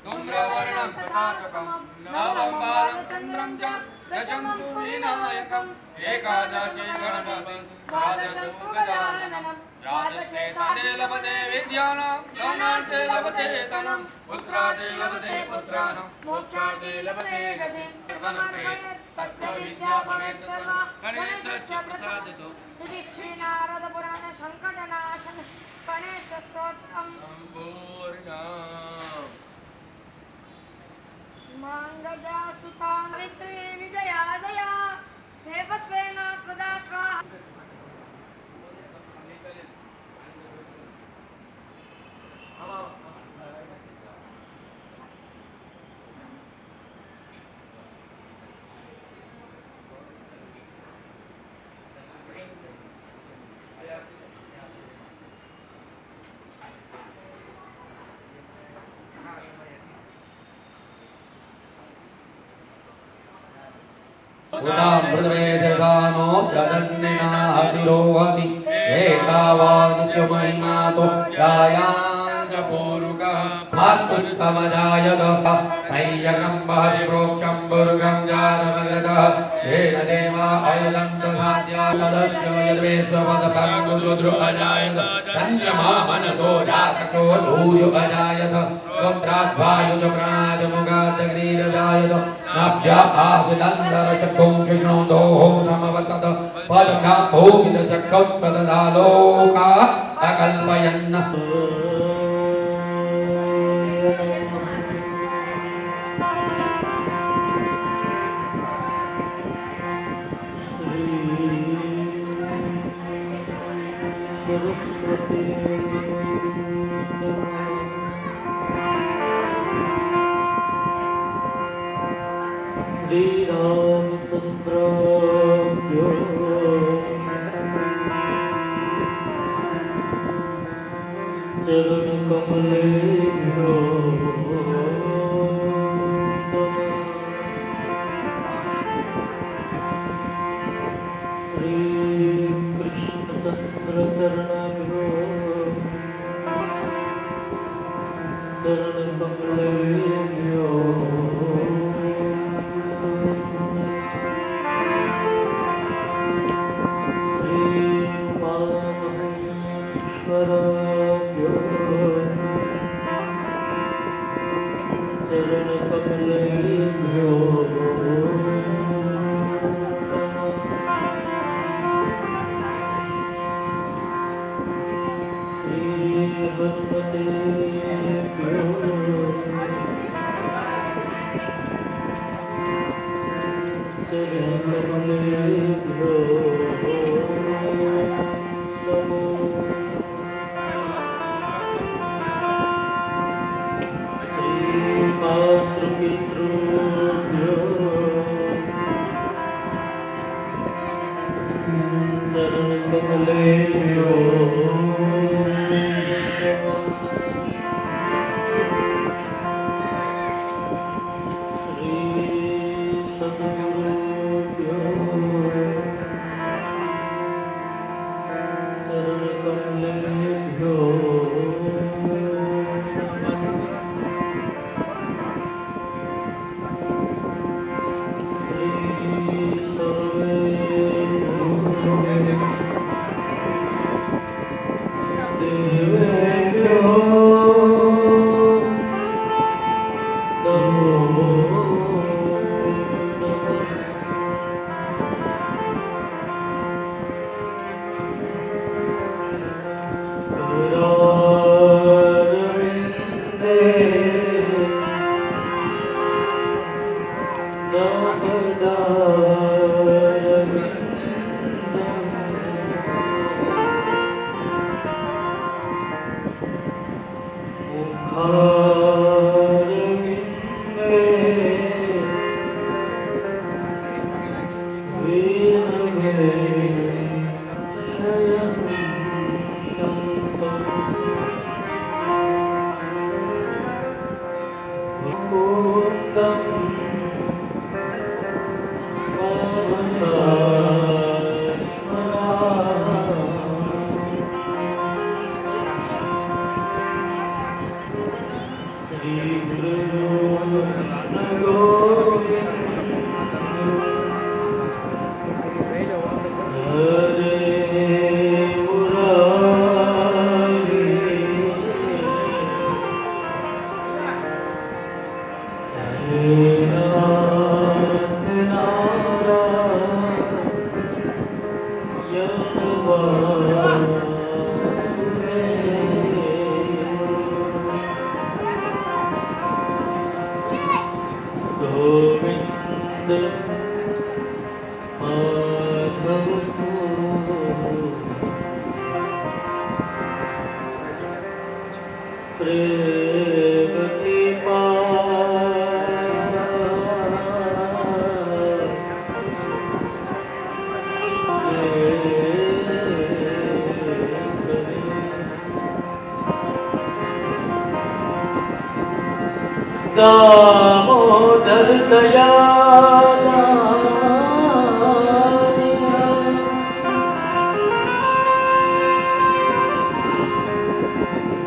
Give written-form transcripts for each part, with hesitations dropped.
धूम्रवर्णं तथाचकं नवं बालचन्द्रं च दशं तु विनायकम् एकादशे गणपति द्वादशं तु गजाननं द्वादशे ताते लभते विद्यानां धनार्थे लभते धनं पुत्रार्थे लभते पुत्राणां मोक्षार्थे लभते गतिं समर्पयेत् तस्य विद्या भवेत् सर्वा गणेशस्य प्रसादितो इति श्रीनारद पुराण संकटनाशन गणेश स्तोत्रम् सम्पूर्णम् मांगजा सुता सावित्री विजया दया देवस्वेन सदा स्वाहा उदामृतवेदसानो जगन्निनादिरोहति एतावास्य महिमातो जायाजपूरुकः आत्मस्तमजायतः संयगं बहति प्रोक्षं बुर्गं जातमगतः येन देवा अयदन्तसाद्या तदस्य यद्वेश्वपदपं गुरुद्रु अजायत चन्द्रमा मनसो जातको धूर्यो अजायत स्वत्राद्वायुज प्रणाजमुगादग्निरजायत नाभ्या आहुदन्दरचक्षुं कृष्णोदोः समवतत पदका भोगितचक्षुत्पददालोका अकल्पयन् श्रीरामचन्द्राभ्यो चरणकमलेभ्यो श्रीकृष्णचन्द्रचरणभ्यो चरणकमलेभ्यो दामोदर दयाला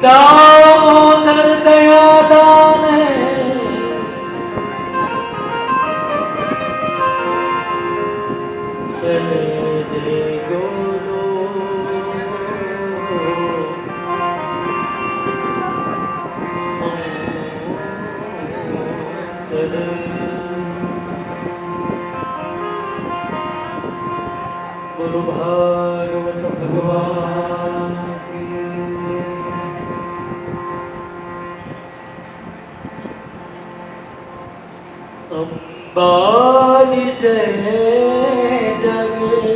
दामोदर दयादाने सहजे गोलो गुरु भागवत भगवान की अंबानी जय जगदम्बानी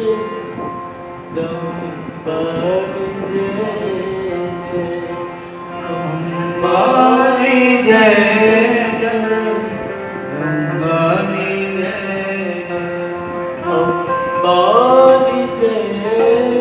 जय अंबानी जय जगदम्बानी जय अंबानी जय जगदम्बानी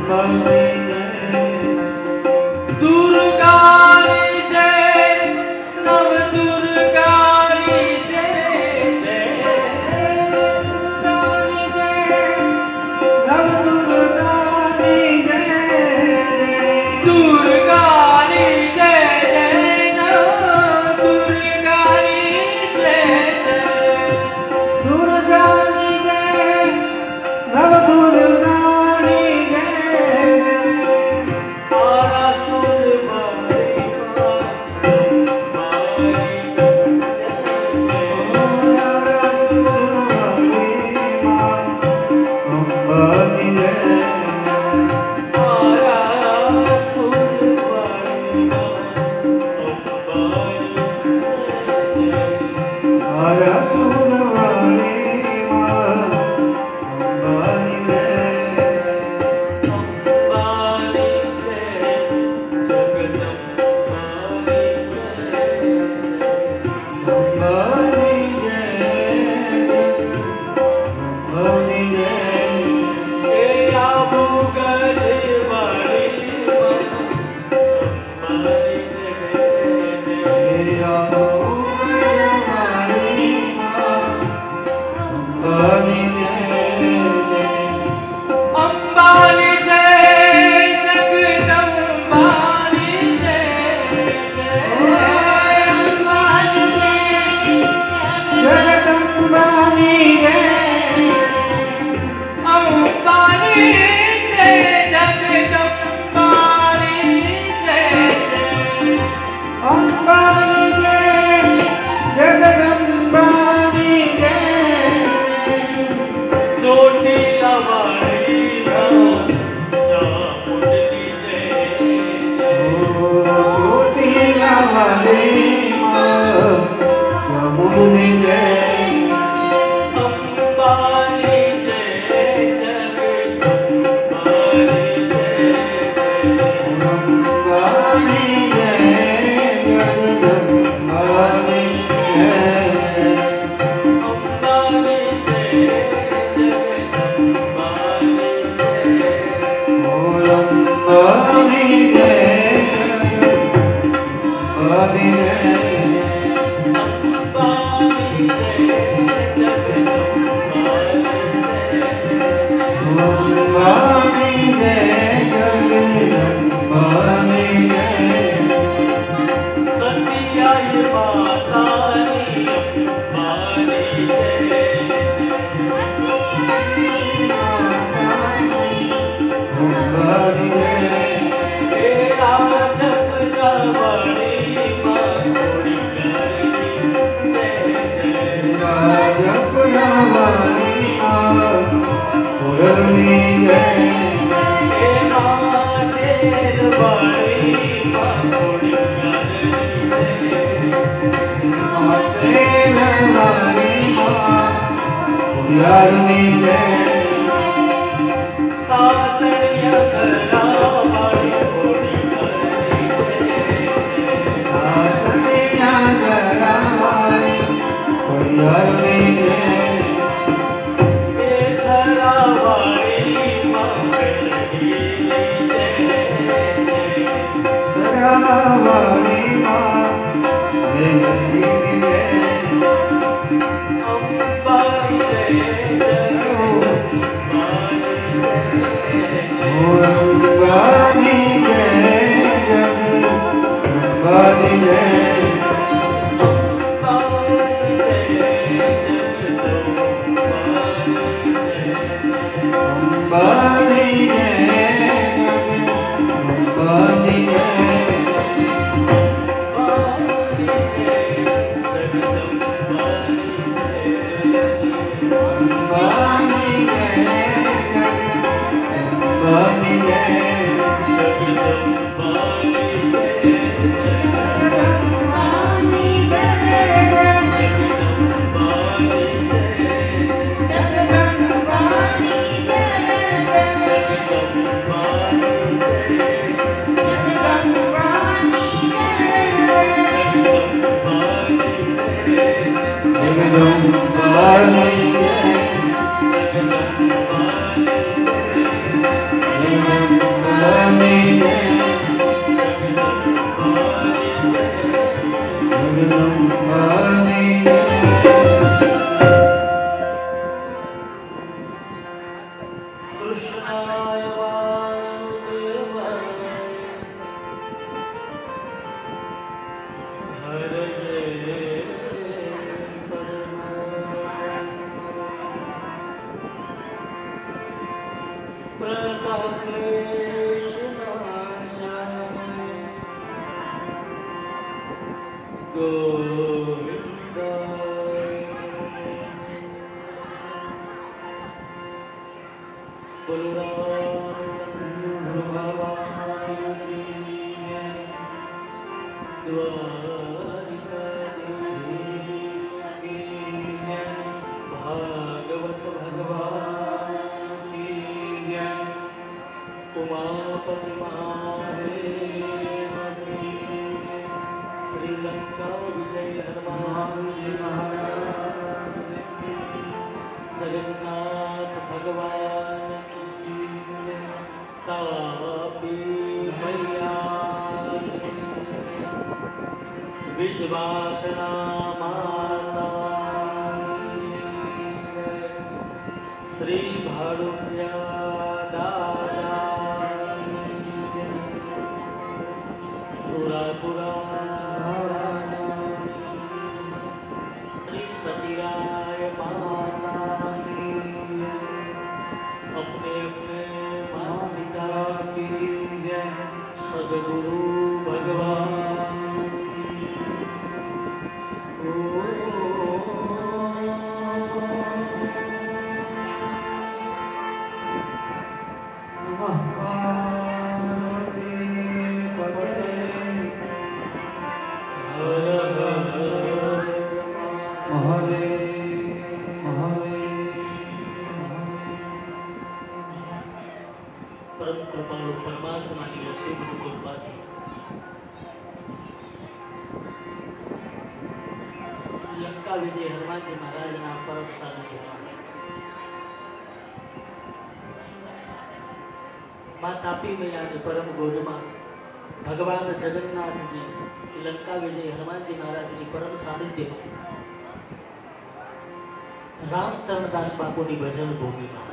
દુર્ગાની જય નવ દુર્ગાની જય દુર્ગાની જય નવ દુર્ગાની જય દુર્ગાની જય નવ દુર્ગાની જય આરાસુર અંબાની જય જગદંબાની જય જગદંબાની જય અંબાની જય જગદંબાની જય અંબાની જય જગદંબાની જય ચોટીલા વાળી ચામુંડની જય ચોટીલા વાલી ચામુંડની જય અંબાની જય જગદંબાની જય અંબાની જય જગદંબાની જય અંબાની જય જગદંબાની જય અંબાની જય જગદંબાની જય અંબાની જય સતિયાઈ માતાની અંબાની જય અંબાની જય હે રાજપરાવણી માં થોડી કરવી જય રાજપુરાવાલી પુરવની જય હે માતેરવાણી માં થોડી કરવી તેલવાલી પુરારની જય તાતણિયા ઘરાવાળી થોડી કરવી આસનિયા ગરાવાલી પુરારની જય હે સરાવાળી માં પહેરેલી જય સરાવાલી વેલની જય અંબાની જય અંબાની જય જગદંબાની જય અંબાની જય અંબાની જય અંબાની જય અંબાની જય જગદંબાની જય ભાગવત ભગવાન કી જય. ઉમાપતિ મહાદેવ કી જય. શ્રીલંકા વિજય હનુમાનજી મહારાજ કી જય. જગન્નાથ ભગવાન કી જય. તાપી મૈયા વિજવાસના માતા શ્રી ભાડુભ્યા દાદા સુરાપુરા શ્રી સતીરાય માતા अपने अपने माता पिता की जय. सद्गुरु भगवान પરમ કૃપાળુ પરમાત્માની અસીમ કૃપાથી લંકા વિજય હનુમાનજી મહારાજના પરમ સાનિધ્યમાં મા તાપી મૈયાની પરમ ગોદમાં ભગવાન જગન્નાથજી લંકા વિજય હનુમાનજી મહારાજની પરમ સાનિધ્યમાં રામચરણદાસ બાપુની ભજન ભૂમિમાં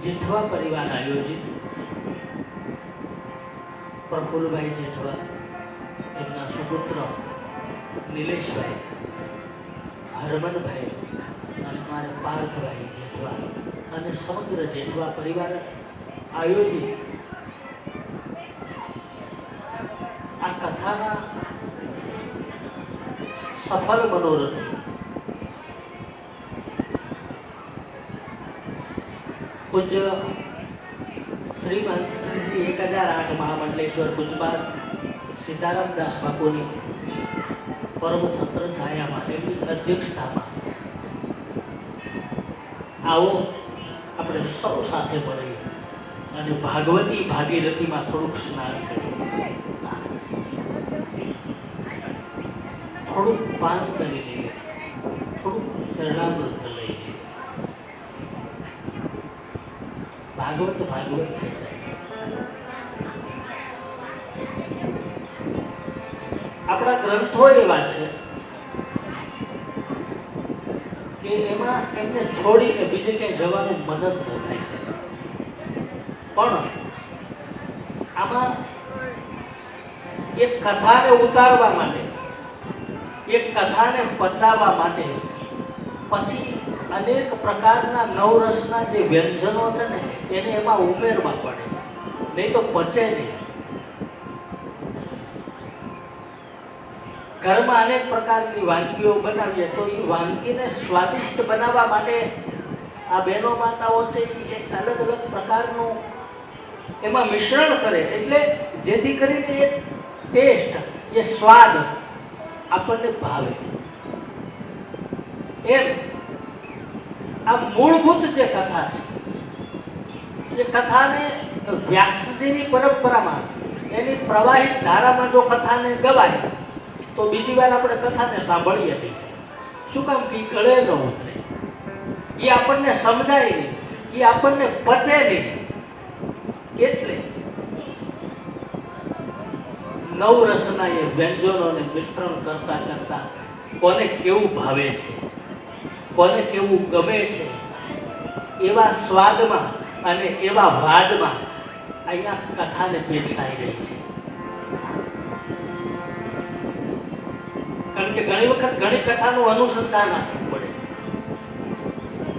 જેઠવા પરિવાર આયોજિત પ્રફુલ્લભાઈ જેઠવા, એમના સુપુત્ર નિલેશભાઈ, હરમનભાઈ અને મારે પાર્થભાઈ જેઠવા અને સમગ્ર જેઠવા પરિવાર આયોજિત આ કથાના સફળ મનોરથ પૂજ્ય શ્રીમંત શ્રી 1008 મહામંડલેશ્વર પૂજપાદ સીતારામદાસ બાપુની પરમ છત્ર છાયામાં એમની અધ્યક્ષતામાં આવો આપણે સૌ સાથે મળીએ અને ભાગવતી ભાગીરથીમાં થોડુંક સ્નાન કરીએ, થોડુંક પાન કરી લઈએ, થોડુંક ચરણામૃત લઈએ. ભાગવત ભાગવત છે. આપણા ગ્રંથો એવા છે કે એમાં એમને છોડીને બીજે ક્યાંય જવાનું મન જ ન થાય છે. પણ આમાં એક કથાને ઉતારવા માટે, એક કથાને પચાવવા માટે પછી અનેક પ્રકારના નવરસના જે વ્યંજનો છે ને એને એમાં ઉમેરવા પડે, નહીં તો પચે નહીં. ઘરમાં અનેક પ્રકારની વાનગીઓ બનાવીએ તો એ વાનગીને સ્વાદિષ્ટ બનાવવા માટે આ બહેનો માતાઓ છે એક અલગ અલગ પ્રકારનું એમાં મિશ્રણ કરે, એટલે જેથી કરીને એ ટેસ્ટ, એ સ્વાદ આપણને ભાવે. એમ આ મૂળભૂત જે કથા છે એ કથાને વ્યાસજીની પરંપરામાં એની પ્રવાહિત ધારામાં જો કથાને ગવાય તો બીજી વાર આપણે કથાને સાંભળીએ નહીં. શું કામ કે ગળે ન ઉતરે, એ આપણને સમજાય નહીં, એ આપણને પચે નહીં. એટલે નવરસના એ વ્યંજનોને મિશ્રણ કરતા કરતા કોને કેવું ભાવે છે, કોને કેવું ગમે છે, એવા સ્વાદમાં અને એવા વાદમાં અહીંયા કથાને પીરસાઈ રહી છે. કારણ કે ઘણી વખત ઘણી કથાનું અનુસંધાન આપવું પડે.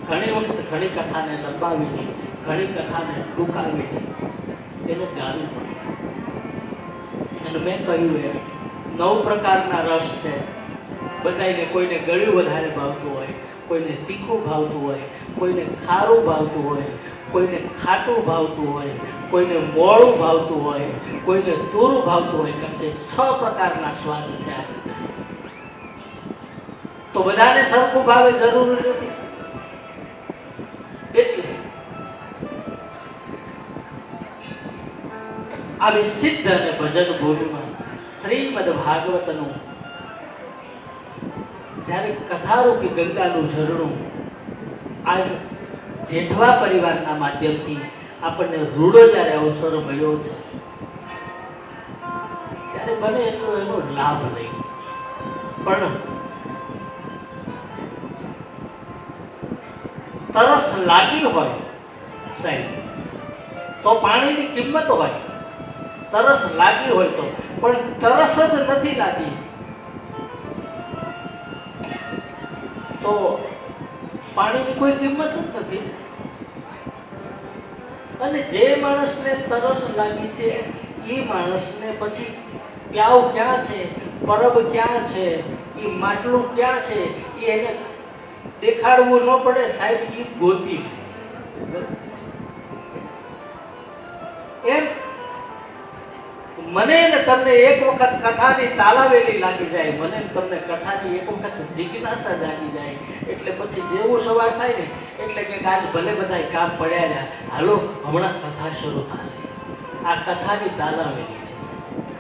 ઘણી વખત ઘણી કથાને લંબાવીને, ઘણી કથાને ટૂંકાવીને એને ગાવી પડે. અને મેં કહ્યું એ 9 પ્રકારના રસ છે. બધાને કોઈને ગળ્યું વધારે ભાવતું હોય, કોઈને તીખું ભાવતું હોય, કોઈને ખારું ભાવતું હોય, કોઈને ખાટું ભાવતું હોય, કોઈને મોળું ભાવતું હોય, કોઈને તુરું ભાવતું હોય. કારણ કે 6 પ્રકારના સ્વાદ છે. તો બધાને સરખું ભાવે જરૂરી નથી. એટલે આવી સિદ્ધ અને ભજન ભૂમિમાં શ્રીમદ ભાગવતનું જ્યારે કથારૂપી ગંગાનું ઝરણું આજ જેઠવા પરિવારના માધ્યમથી આપણને રૂડો જ્યારે અવસર મળ્યો છે, ત્યારે બને એટલો એનો લાભ લઈ. પણ તરસ લાગી હોય સાહેબ તો પાણીની કિંમત હોય. તરસ લાગી હોય તો, પણ તરસ જ નથી લાગી તો પાણીની કોઈ કિંમત જ નથી. અને જે માણસને તરસ લાગી છે એ માણસને પછી પ્યાવ ક્યાં છે, પરબ ક્યાં છે, એ માટલું ક્યાં છે એ એને દેખાડવું ન પડે સાહેબ, એ ગોતી. એમ મને ને તમને એક વખત કથાની તાલાવેલી લાગી જાય, મને તમને કથાની એક વખત જિજ્ઞાસા જાગી જાય, એટલે પછી જેવું સવાર થાય ને એટલે કે આજ ભલે બધા કામ પડ્યા રહ્યા, હાલો હમણાં કથા શરૂ થશે. આ કથાની તાલાવેલી છે,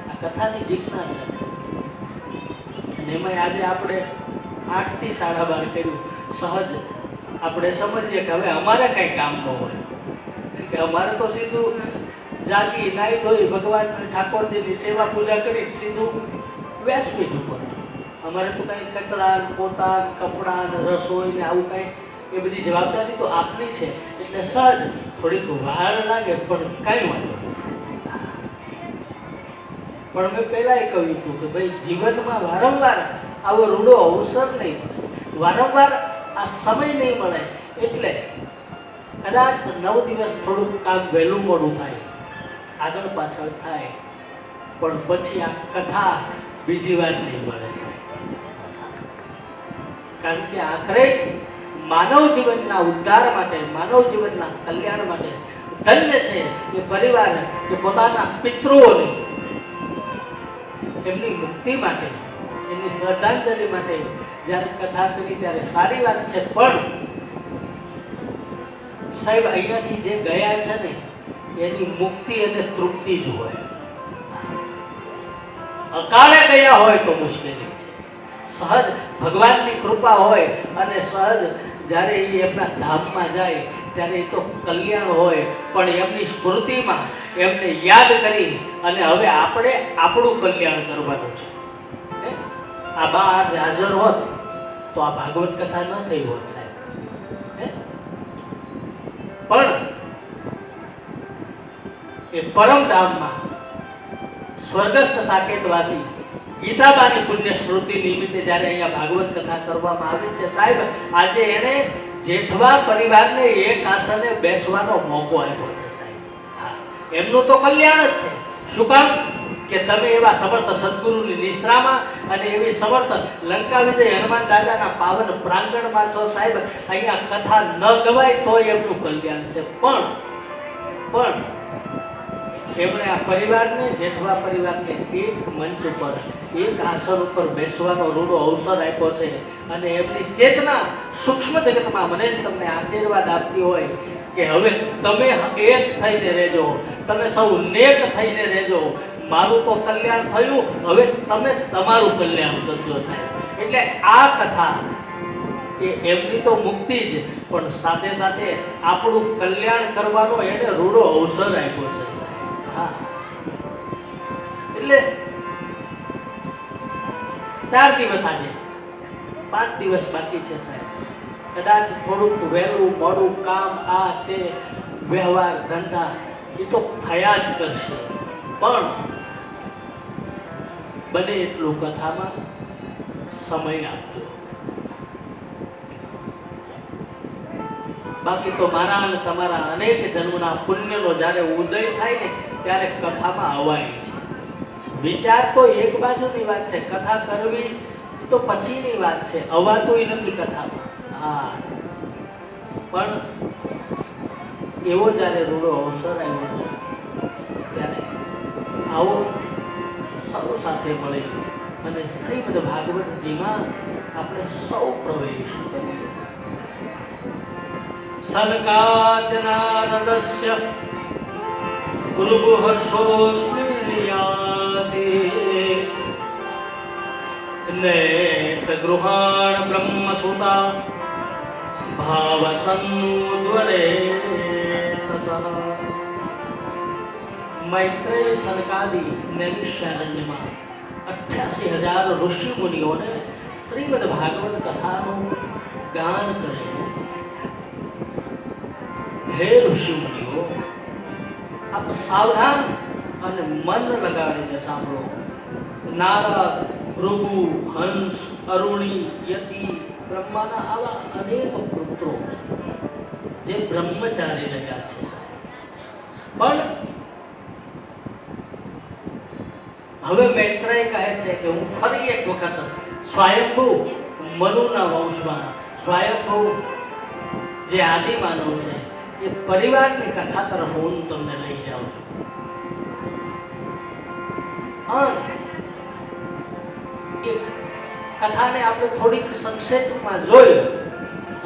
આ કથાની જિજ્ઞાસા છે. અને એમાં આજે આપણે 8 થી 12:30 કર્યું. સહજ આપણે સમજીએ કે હવે અમારે કઈ કામ ન હોય, કે અમારે તો સીધું જાગી નાઈ ધોઈ ભગવાન ઠાકોરજીની સેવા પૂજા કરી સીધું વ્યાસપીઠ ઉપર. અમારે તો કઈ કચરા, પોતા, કપડા, રસોઈ ને આવું કઈ એ બધી જવાબદારી તો આપની છે. એટલે સહજ થોડીક વાર લાગે પણ કઈ વાંધો નહીં. પણ મેં પહેલા કહ્યું હતું કે ભાઈ જીવનમાં વારંવાર આવો રૂડો અવસર નહીં મળે, વારંવાર આ સમય નહીં મળે. એટલે કદાચ 9 દિવસ થોડુંક કામ વહેલું મોડું થાય, આગળ પાછળ થાય, પણ પછી આ કથા બીજી વાર નહીં મળે. કારણ કે આખરે માનવ જીવનના ઉદ્ધાર માટે, માનવ જીવનના કલ્યાણ માટે ધન્ય છે એ પરિવાર કે પોતાના પિતૃઓને એમની મુક્તિ માટે, એમની શ્રદ્ધાંજલિ માટે જ્યારે કથા કરી ત્યારે સારી વાત છે. પણ સાહેબ અહીંયાથી જે ગયા છે ને એની મુક્તિ અને તૃપ્તિ જ હોય. અકાળે ગયા હોય તો મુશ્કેલી છે. સહજ ભગવાનની કૃપા હોય અને સહજ જ્યારે એ એમના ધામમાં જાય ત્યારે એ તો કલ્યાણ હોય. પણ એમની સ્મૃતિમાં એમને યાદ કરી અને હવે આપણે આપણું કલ્યાણ કરવાનું છે. આ બા આજે હાજર હોત તો આ ભાગવત કથા ન થઈ હોત સાહેબ. પણ એ પરમધામમાં સ્વર્ગસ્થ સાકેતવાસી ગીતાબાની પુણ્ય સ્મૃતિ નિમિત્તે જ્યારે અહીંયા ભાગવત કથા કરવામાં આવી છે સાહેબ, આજે એને જેઠવા પરિવારને એક આસને બેસવાનો મોકો આપ્યો છે સાહેબ. હા, એમનું તો કલ્યાણ જ છે. શું કામ કે તમે એવા સમર્થ સદગુરુની નિશ્રામાં અને એવી સમર્થ લંકા વિજય હનુમાન દાદાના પાવન પ્રાંગણમાં છો સાહેબ. અહીંયા કથા ન ગવાય તો એમનું કલ્યાણ છે. પણ એમણે આ પરિવારને, જેઠવા પરિવારને એક મંચ ઉપર, એક આસન ઉપર બેસવાનો રૂડો અવસર આપ્યો છે. અને એમની ચેતના સૂક્ષ્મ જગતમાં મને તમને આશીર્વાદ આપતી હોય કે હવે તમે એક થઈને રહેજો, તમે સૌ નેક થઈને રહેજો. મારું તો કલ્યાણ થયું, હવે તમે તમારું કલ્યાણ કરજો સાહેબ. એટલે આ કથા એ એમની તો મુક્તિ જ, પણ સાથે સાથે આપણું કલ્યાણ કરવાનો એને રૂડો અવસર આપ્યો છે. હા, એટલે 4 દિવસ આજે, 5 દિવસ બાકી છે સાહેબ. કદાચ થોડુંક વહેલું મોડું કામ, આ તે વ્યવહાર ધંધા એ તો થયા જ કરશે. પણ બને એટલું કથામાં સમય આપજો. બાકી તો મારા અને તમારા અનેક જન્મના પુણ્યનો જ્યારે ઉદય થાય ને ત્યારે કથામાં અવાય છે. વિચાર તો એક બાજુની વાત છે, કથા કરવી તો પછીની વાત છે, અવાતુંય નથી કથામાં. હા, પણ એવો જ્યારે રૂડો અવસર આવ્યો છે ત્યારે આવો સૌ સાથે મળી અને શ્રીમદ ભાગવતજીમાં આપણે સૌ પ્રવેશ કરીએ. સનકાદનારદસ્ય ગુરુહર્ષોસ્મિયાતે નેત ગૃહાણ બ્રહ્મસુતા ભાવસન્નુદ્વરે મૈત્રેય સનકાદી નૈમિષારણ્યમાં 88,000 ઋષિ મુનિઓને શ્રીમદ ભાગવત કથાનું ગાન કરે છે. હે ઋષિ મુનિઓ, આપ સાવધાન અને મન લગાડીને સાંભળો. નારદ, ભૃગુ, હંસ, અરુણી, યતિ, બ્રહ્માના આવા અનેક પુત્રો જે બ્રહ્મચારી રહ્યા છે, પણ હવે મૈત્રેય કહે છે કે હું ફરી એક વખત સ્વયંભૂ મનુના વંશમાં સ્વયંભૂ જે આદિમાનવ છે એ પરિવારની કથા તરફ હું તમને લઈ જાઉં છું. અને એ કથાને આપણે થોડીક સંક્ષેપમાં જોઈ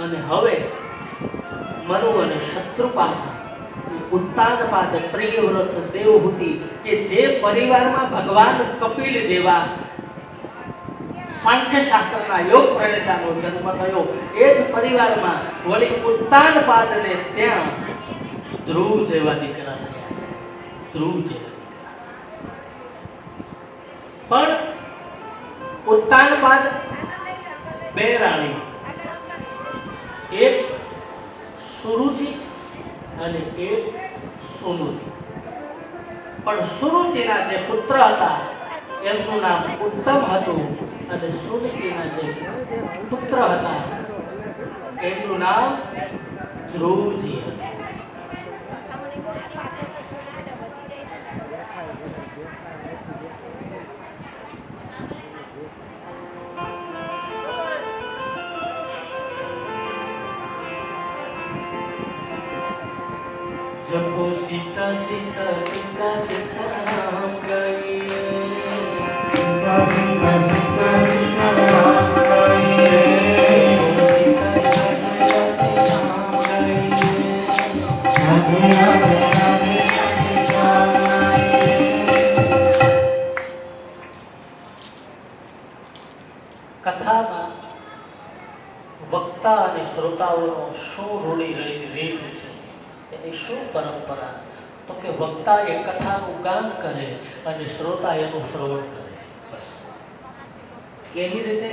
અને હવે મનુ અને શત્રુપાના ઉત્તાનપાદ, પ્રિયવ્રત, દેવહૂતિ કે જે પરિવારમાં ભગવાન કપિલ જેવા સાંખ્ય શાસ્ત્રના યોગ પ્રણેતાનો જન્મ થયો, એ જ પરિવારમાં વળી ઉત્તાનપાદને ત્યાં ધ્રુવ જેવા દીકરા થયા. ધ્રુવ જેવા પણ ઉત્તાનપાદ બે રાણી, એક સુરુચિ અને એક સુનુતિ. પણ સુરુચિના જે પુત્ર હતા એમનું નામ ઉત્તમ હતું અને સુનુતિના જે પુત્ર હતા એમનું નામ ધ્રુવજી હતું. जपो सीता सीता सीता सीताराम गाइए, सीता सीता सीता सीताराम गाइए, सीता सीता सीताराम गाइए, राधे राधे राधे राम गाइए. કથામાં વક્તા અને શ્રોતાઓનો શું રૂઢી રીત છે, એની શું પરંપરા? તો કે વક્તા એ કથાનું ગાન કરે અને શ્રોતા એનું શ્રવણ કરે. બસ કેવી રીતે?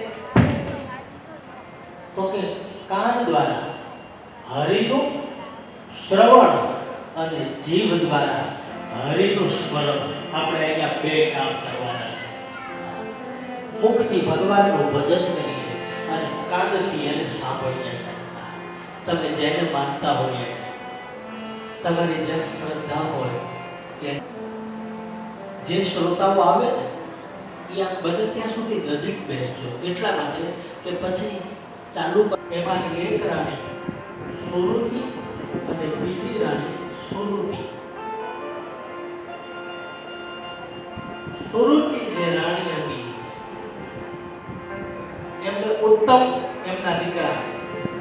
તો કે કાન દ્વારા હરિનું શ્રવણ અને જીભ દ્વારા હરિનું સ્મરણ. આપણે અહીંયા બે કામ કરવાના છે. મુખથી ભગવાનનું ભજન કરીએ અને કાનથી એને સાંભળીએ. તમે જેને માનતા હોઈએ, તમારી જે શ્રદ્ધા હોય, જે શ્રોતાઓ આવે ને એ આ બને ત્યાં સુધી નજીક બેસજો. એટલા માટે કે પછી ચાલુ એમાંની એક રાણી સુરુચિ અને બીજી રાણી સુરુતિ. સુરુચિ જે રાણી હતી એમને ઉત્તમ એમના દીકરા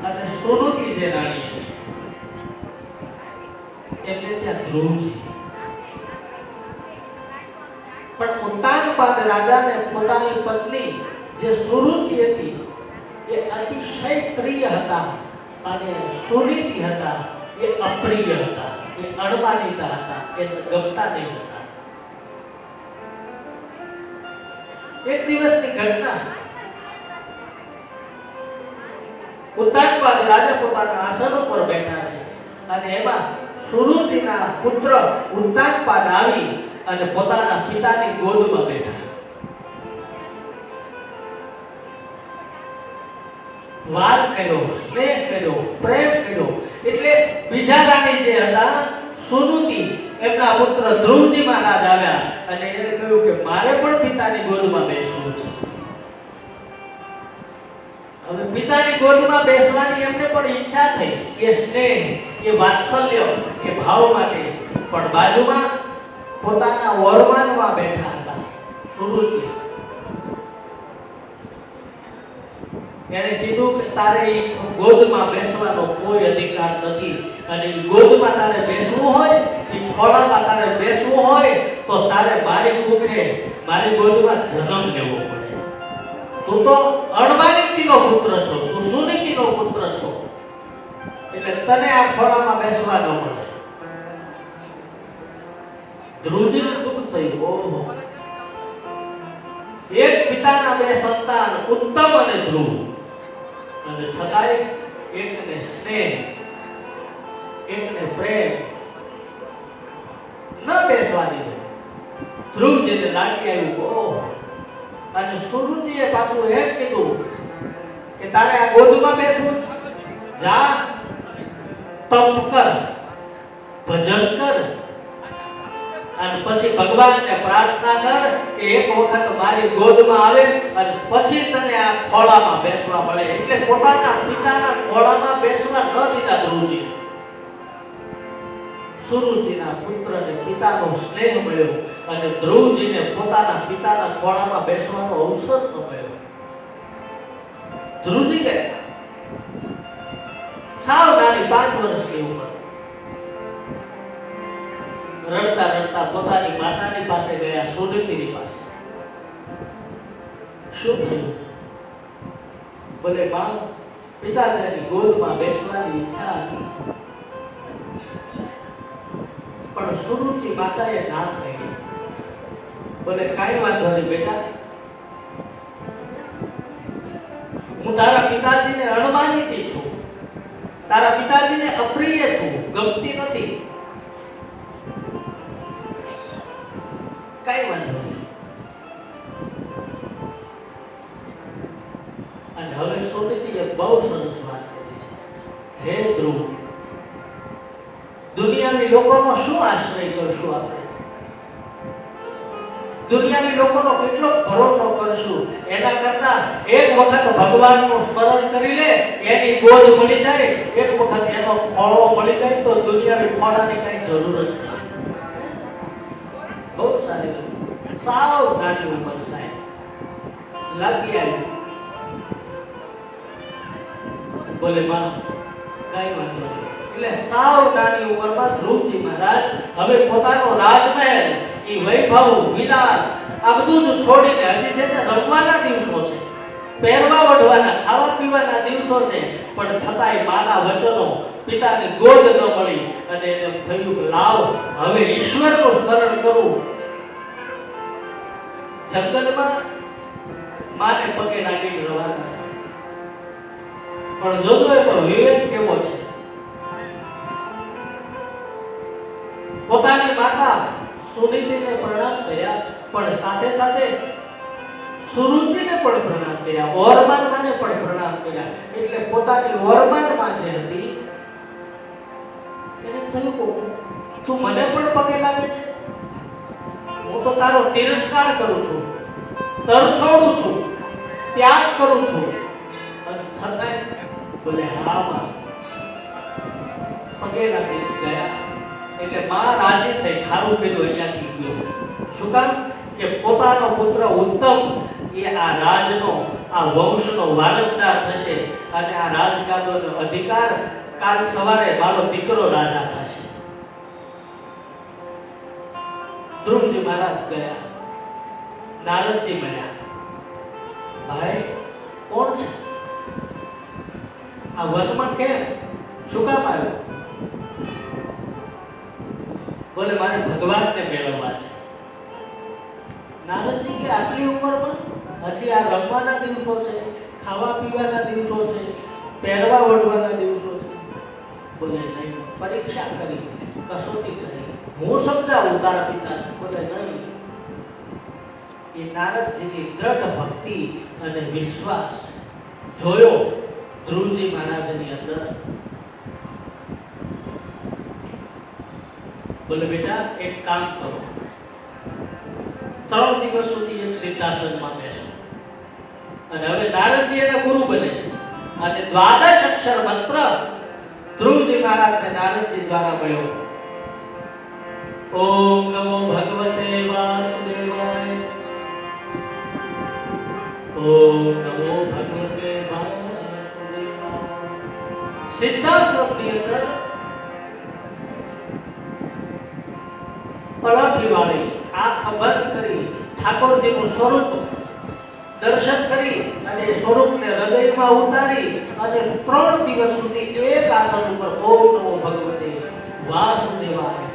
અને સુરુતિ જે રાણી હતી એમને ત્યાં ધ્રુવજી. પણ ઉત્તાનપાદ રાજાને પોતાની પત્ની જે સુરુચિ હતી એ અતિશય પ્રિય હતા અને સુનીતિ હતા એ અપ્રિય હતા, એ અણમાનીતા હતા, એ ગમતા નહીં હતા. એક દિવસની ઘટના, ઉત્તાનપાદ રાજા પોતાના આસન ઉપર બેઠા છે અને એમાં સુરુચિના પુત્ર ઉત્તાનપાદ આવી અને પોતાના પિતાની ગોદમાં બેઠા. વાર કર્યો, સ્નેહ કર્યો, પ્રેમ કર્યો. એટલે બીજા રાણી જે હતા સુનુતિ, એમના પુત્ર ધ્રુવજી મહારાજ આવ્યા અને એને કહ્યું કે મારે પણ પિતાની ગોદમાં બેસવું છે. હવે પિતાની ગોદમાં બેસવાની એમને પણ ઈચ્છા થઈ, એ સ્નેહ, એ વાત્સલ્ય, એ ભાવ માટે. પણ બાજુમાં પોતાના વરમાનમાં બેઠા હતા સુરુચિ. એને કીધું કે તારે એ ગોદમાં બેસવાનો કોઈ અધિકાર નથી, અને એ ગોદમાં તારે બેસવું હોય, એ ખોળામાં તારે બેસવું હોય તો તારે મારી કુખે, મારી ગોદમાં જન્મ લેવો પડે. તું તો અણમાનિકીનો પુત્ર છો, તું સુનીતિનો પુત્ર છો, એટલે તને આ ખોળામાં બેસવા ન મળે. ધ્રુવજીને દુઃખ થયું. ઓહો, એક પિતાના બે સંતાન ઉત્તમ અને ધ્રુવ, અને છતાંય એકને સ્નેહ, એકને પ્રેમ ન બેસવા દીધો. ધ્રુવજીને લાગી આવ્યું. ઓહો, અને સુરુચિએ પાછું એમ કીધું કે તારે આ ગોદમાં બેસવું છે, જા તપ કર, ભજન કર, અને પછી ભગવાનને પ્રાર્થના કર કે એક વખત મારી ગોદમાં આવે અને પછી તને આ ખોળામાં બેસવા મળે. એટલે પોતાના પિતાના ખોળામાં બેસવા ન દીધા ધ્રુવજી. સુરુચિના પુત્રને પિતાનો સ્નેહ મળ્યો અને ધ્રુવજીને પોતાના પિતાના ખોળામાં બેસવાનો અવસર ન મળ્યો. ધ્રુવજી ગયા સાવ નાની 5 વર્ષની ઉંમર, રડતા રડતા પોતાની માતાની પાસે ગયા, સુનીતિની પાસે. શું થયું? બોલે માં, પિતાની ગોદમાં બેસવાની ઈચ્છા હતી, પણ સુરુચિ માતાએ ના કહી. બોલે કાંઈ વાંધો નહીં બેટા, હું તારા પિતાજીને અણમાનીતી છું, તારા પિતાજીને અપ્રિય છું, ગમતી નથી. કાંઈ વાંધો નહીં. અને હવે સુનીતિએ બહુ સરસ વાત કરી છે. હે ધ્રુવ, દુનિયાની લોકોનો શું આશ્રય કરશું આપણે? દુનિયાની લોકોનો કેટલો ભરોસો કરશું? એના કરતા એક વખત ભગવાનનું સ્મરણ કરી લે, એની ગોદ મળી જાય, એક વખત એનો ખોળો મળી જાય તો દુનિયાની ખોળાની કઈ જરૂર જ નથી. બહુ સારી વાત. સાવ નાની ઉંમર સાહેબ લાગી આવી. બોલે માં, કઈ વાંધો નહીં. એટલે સાવ નાની ઉંમરમાં ધ્રુવજી મહારાજ હવે પોતાનો રાજમહેલ, એ વૈભવ, વિલાસ, આ બધું જ છોડીને, હજી છે ને રમવાના દિવસો છે, પહેરવા વઢવાના, ખાવા પીવાના દિવસો છે, પણ છતાંય માના વચનો, પિતાની ગોદ ન મળી અને એને થયું કે લાવ હવે ઈશ્વરનું સ્મરણ કરું. જંગલમાં માને પગે લાગીને રવાના. પણ જોજો એનો વિવેક કેવો છે. પોતાની માતા સુનીતિને પ્રણામ કર્યા, પણ સાથે સાથે સુરુચિને પણ પ્રણામ કર્યા, ઓરમાનમાને પણ પ્રણામ કર્યા. એટલે પોતાની ઓરમાનમાં જે હતી એને થયું કે તું મને પણ પગે લાગે છે, હું તો તારો તિરસ્કાર કરું છું, તરછોડું છું, ત્યાગ કરું છું, અને છતાંય બોલે હા માં, પગે લાગી ગયા. એટલે માં રાજી થઈ, ખારું કીધું, અહીંયાથી ગયો. શું કામ? કે પોતાનો પુત્ર ઉત્તમ એ આ રાજનો, આ વંશનો વારસદાર થશે અને આ રાજગાદોનો અધિકાર કાલ સવારે મારો દીકરો રાજા થશે. ધ્રુવજી મહારાજ ગયા, નારદજી મળ્યા. ભાઈ કોણ છે? આ વનમાં કેમ, શું કામ આવ્યો? બોલે મારે ભગવાનને મેળવવા છે. નારદજી કે આટલી ઉંમરમાં હજી આ રમવાના દિવસો છે, ખાવા પીવાના દિવસો છે, પહેરવા ઓઢવાના દિવસો છે? બોલે નહીં, પરીક્ષા કરી, કસોટી કરી, હું સમજાવું તારા પિતાને. બોલે નહીં. એ નારદજીની દ્રઢ ભક્તિ અને વિશ્વાસ જોયો ધ્રુવજી મહારાજની અંદર. બોલે બેટા એક કામ કરો, 3 દિવસ સુધી એક સિદ્ધાસનમાં બેસો. અને હવે નારદજી એના ગુરુ બને છે અને 12 અક્ષર મંત્ર ધ્રુવજી મહારાજને નારદજી દ્વારા મળ્યો. ઓમ નમો ભગવતે વાસુદેવાય, ઓમ નમો ભગવતે વાસુદેવાય. સિદ્ધાશ્રમની અંદર પલાઠી વાળી આંખ બંધ કરી ઠાકોરજીનું સ્વરૂપ દર્શન કરી અને સ્વરૂપને હૃદયમાં ઉતારી અને 3 દિવસ સુધી એક આસન ઉપર ઓમ નમો ભગવતે વાસુદેવાય,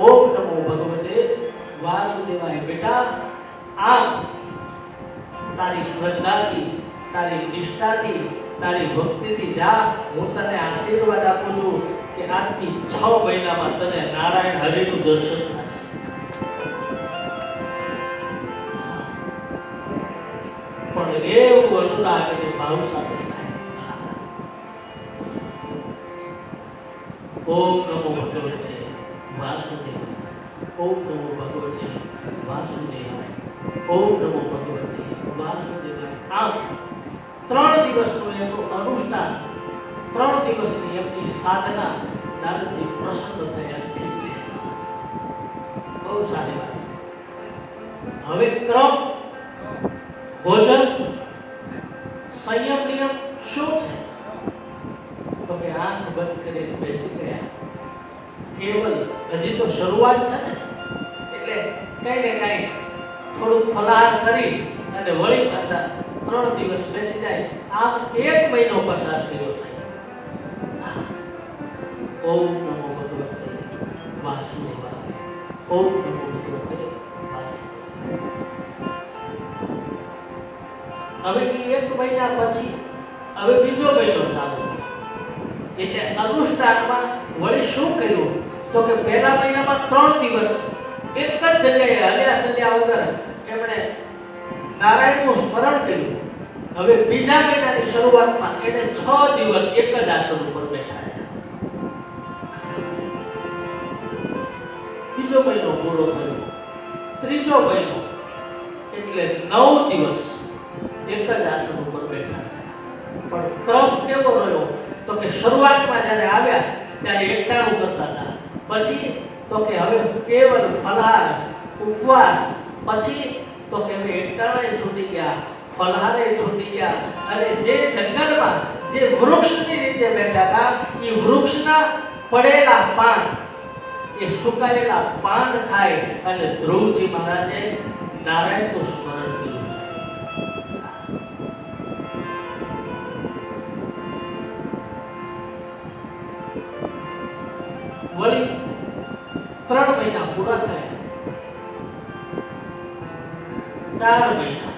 ઓમ નમો ભગવતે વાસુદેવાય. બેટા આમ તારી શ્રદ્ધાથી, તારી નિષ્ઠાથી, તારી ભક્તિથી જા. હું તને આશીર્વાદ આપું છું કે આજથી 6 મહિનામાં તને નારાયણ હરિનું દર્શન થશે. પણ એવું અનુરાગ અને ભાવ સાથે થાય. ઓમ નમો ભગવતે વાસુદેવાય, ઓમ નમો ભગવતે વાસુદેવાય, ઓમ નમો ભગવતે વાસુદેવાય. આમ 3 દિવસનું એમનું અનુષ્ઠાન, 3 દિવસની એમની સાધના નારદજી પ્રસન્ન થયા. ઠીક છે, બહુ સારી વાત. હવે ક્રમ ભોજન સંયમ નિયમ શું છે? તો કે આંખ બંધ કરીને બેસી ગયા. કેવલ હજી તો શરૂઆત છે ને, એટલે કઈ ને કઈ થોડુંક ફલાહાર કરી અને વળી પાછા 3 દિવસ બેસી જાય. આમ 1 મહિનો પસાર કર્યો છે. ઓમ નમો ભગવતે વાસુદેવાય, ઓમ નમો ભગવતે વાસુદેવાય. હવે 1 મહિના પછી હવે બીજો મહિનો ચાલુ થયો. એટલે અનુષ્ઠાનમાં વળી શું કર્યું? તો કે પહેલા મહિનામાં 3 દિવસ એક જ જગ્યાએ હલ્યા ચલ્યા વગર એમણે નારાયણનું સ્મરણ કર્યું. હવે બીજા મહિનાની શરૂઆતમાં એને 6 દિવસ એક જ આસન ઉપર બેઠા. બીજો મહિનો પૂરો થયો, ત્રીજો મહિનો એટલે 9 દિવસ એક જ આસન ઉપર બેઠા. પણ ક્રમ કેવો રહ્યો? તો કે શરૂઆતમાં જ્યારે આવ્યા ત્યારે એકટાણું કરતા હતા, પછી તો કે હવે કેવલ ફલાહાર ઉપવાસ, પછી તો કે હવે એકટાણાએ છૂટી ગયા, ફલાહારે છૂટી ગયા. અને જે જંગલમાં જે વૃક્ષની નીચે બેઠા હતા એ વૃક્ષના પડેલા પાન, એ સુકાયેલા પાન ખાય અને ધ્રુવજી મહારાજે નારાયણનું સ્મરણ કર્યું છે. વળી 3 મહિના પૂરા થયા, 4 મહિના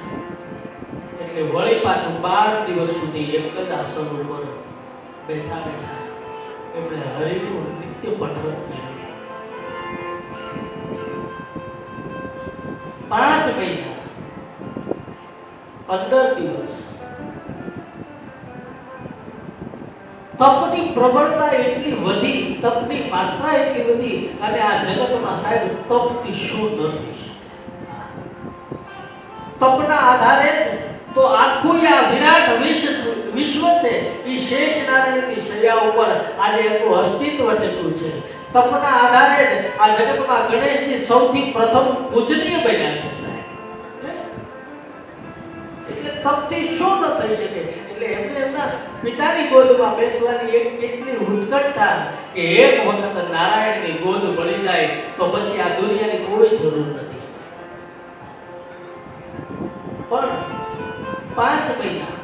એટલે વળી પાછું 12 દિવસ સુધી એક જ આસન ઉપર બેઠા બેઠા એમણે હરિનું નિત્ય પઠન કર્યું. 5 મહિના 15 દિવસ તપની પ્રબળતા એટલી વધી, તપની માત્રા એટલી વધી અને આ જગતમાં સાહેબ તપથી શું ન થઈ શકે. તપના આધારે તો આખું આ વિરાટ વિશ્વ છે એ શેષ નારાયણની શૈયા ઉપર આજે એનું અસ્તિત્વ ટક્યું છે. તપના આધારે જ આ જગતમાં ગણેશજી સૌથી પ્રથમ પૂજનીય બન્યા છે. એટલે તપથી શું ન થઈ શકે. એટલે એમને એમના પિતાની ગોદમાં બેસવાની એક એટલી ઉત્કંઠતા કે એક વખત નારાયણની ગોદ મળી જાય તો પછી આ દુનિયાની કોઈ જરૂર નથી. પણ 5 મહિના